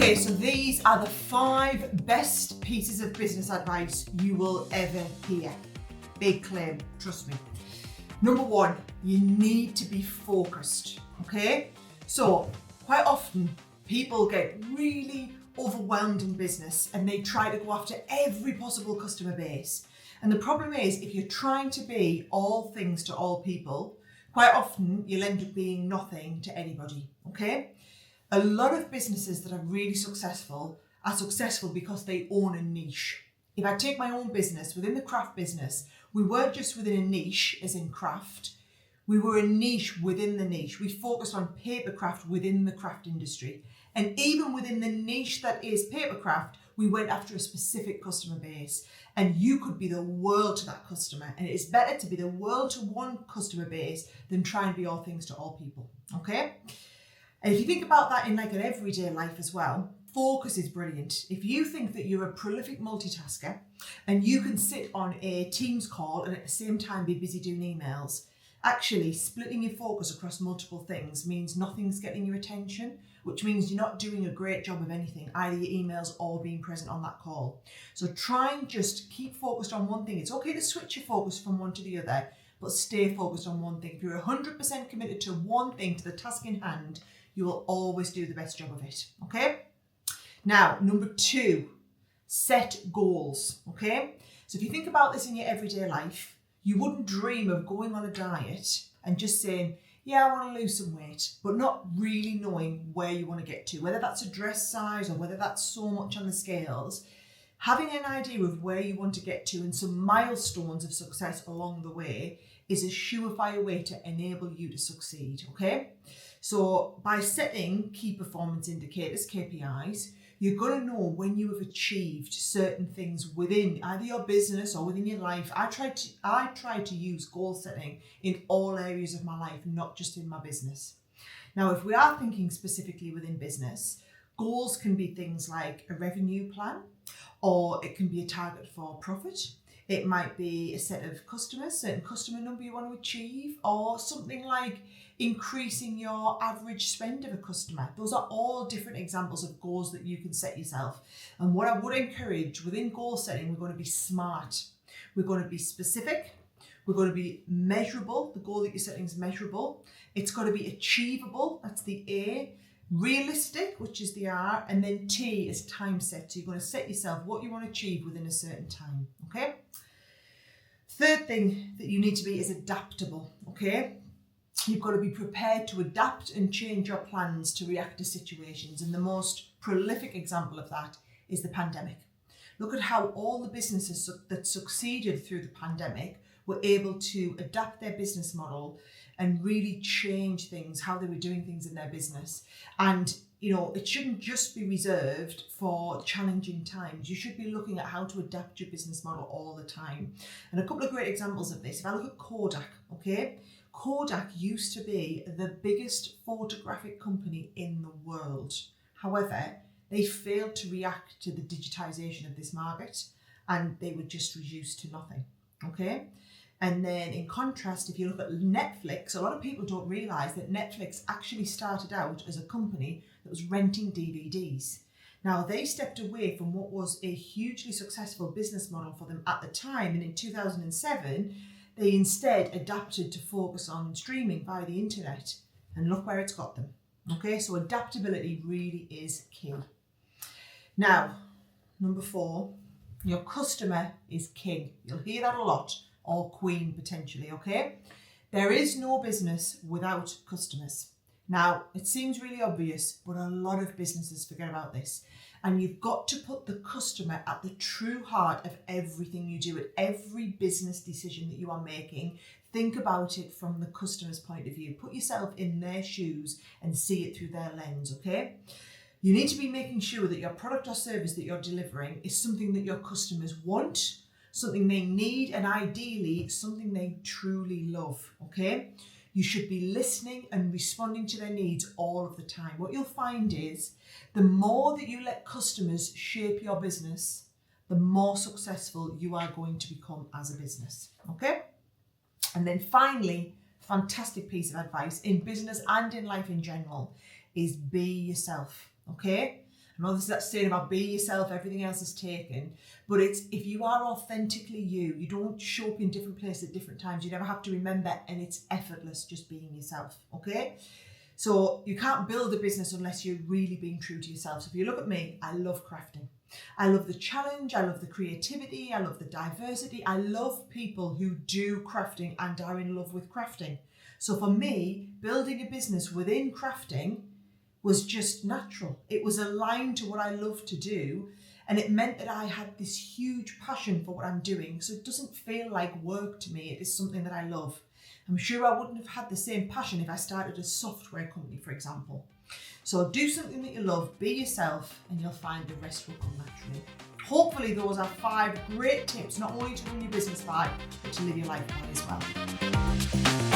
Okay, so these are the 5 best pieces of business advice you will ever hear. Big claim, trust me. Number 1, you need to be focused, okay? So quite often people get really overwhelmed in business and they try to go after every possible customer base. And the problem is, if you're trying to be all things to all people, quite often you'll end up being nothing to anybody, okay? A lot of businesses that are really successful are successful because they own a niche. If I take my own business, within the craft business, we weren't just within a niche, as in craft, we were a niche within the niche. We focused on papercraft within the craft industry. And even within the niche that is papercraft, we went after a specific customer base. And you could be the world to that customer. And it's better to be the world to one customer base than try and be all things to all people, okay? And if you think about that in like an everyday life as well, focus is brilliant. If you think that you're a prolific multitasker and you can sit on a Teams call and at the same time be busy doing emails, actually splitting your focus across multiple things means nothing's getting your attention, which means you're not doing a great job of anything, either your emails or being present on that call. So try and just keep focused on one thing. It's okay to switch your focus from one to the other, but stay focused on one thing. If you're 100% committed to one thing, to the task in hand, you will always do the best job of it, okay? Now, number 2, set goals, okay? So if you think about this in your everyday life, you wouldn't dream of going on a diet and just saying, yeah, I want to lose some weight, but not really knowing where you want to get to, whether that's a dress size or whether that's so much on the scales. Having an idea of where you want to get to and some milestones of success along the way is a surefire way to enable you to succeed, okay? So by setting key performance indicators, KPIs, you're going to know when you have achieved certain things within either your business or within your life. I try to use goal setting in all areas of my life, not just in my business. Now, if we are thinking specifically within business, goals can be things like a revenue plan, or it can be a target for profit. It might be a set of customers, certain customer number you want to achieve, or something like increasing your average spend of a customer. Those are all different examples of goals that you can set yourself. And what I would encourage within goal setting, we're going to be smart. We're going to be specific. We're going to be measurable. The goal that you're setting is measurable. It's got to be achievable. That's the A. Realistic, which is the R, and then T is time set. So you're going to set yourself what you want to achieve within a certain time, okay? Third thing that you need to be is adaptable, okay? You've got to be prepared to adapt and change your plans to react to situations. And the most prolific example of that is the pandemic. Look at how all the businesses that succeeded through the pandemic were able to adapt their business model and really change things, how they were doing things in their business. And, you know, it shouldn't just be reserved for challenging times. You should be looking at how to adapt your business model all the time. And a couple of great examples of this. If I look at Kodak, okay? Kodak used to be the biggest photographic company in the world. However, they failed to react to the digitization of this market and they were just reduced to nothing, okay? And then in contrast, if you look at Netflix, a lot of people don't realize that Netflix actually started out as a company that was renting DVDs. Now, they stepped away from what was a hugely successful business model for them at the time. And in 2007, they instead adapted to focus on streaming via the internet. And look where it's got them. Okay, so adaptability really is key. Now, number 4, your customer is king. You'll hear that a lot. Or queen potentially, okay? There is no business without customers. Now, it seems really obvious, but a lot of businesses forget about this. And you've got to put the customer at the true heart of everything you do, at every business decision that you are making. Think about it from the customer's point of view. Put yourself in their shoes and see it through their lens, okay? You need to be making sure that your product or service that you're delivering is something that your customers want, something they need, and ideally something they truly love, okay? You should be listening and responding to their needs all of the time. What you'll find is the more that you let customers shape your business, the more successful you are going to become as a business, okay? And then finally, fantastic piece of advice in business and in life in general is be yourself, okay? I know this is that saying about be yourself, everything else is taken, but it's if you are authentically you, you don't show up in different places at different times, you never have to remember, and it's effortless just being yourself, okay? So you can't build a business unless you're really being true to yourself. So if you look at me, I love crafting. I love the challenge, I love the creativity, I love the diversity. I love people who do crafting and are in love with crafting. So for me, building a business within crafting was just natural. It was aligned to what I love to do, and it meant that I had this huge passion for what I'm doing. So it doesn't feel like work to me. It is something that I love. I'm sure I wouldn't have had the same passion if I started a software company, for example. So do something that you love, be yourself, and you'll find the rest will come naturally. Hopefully those are 5 great tips, not only to run your business by, but to live your life by as well.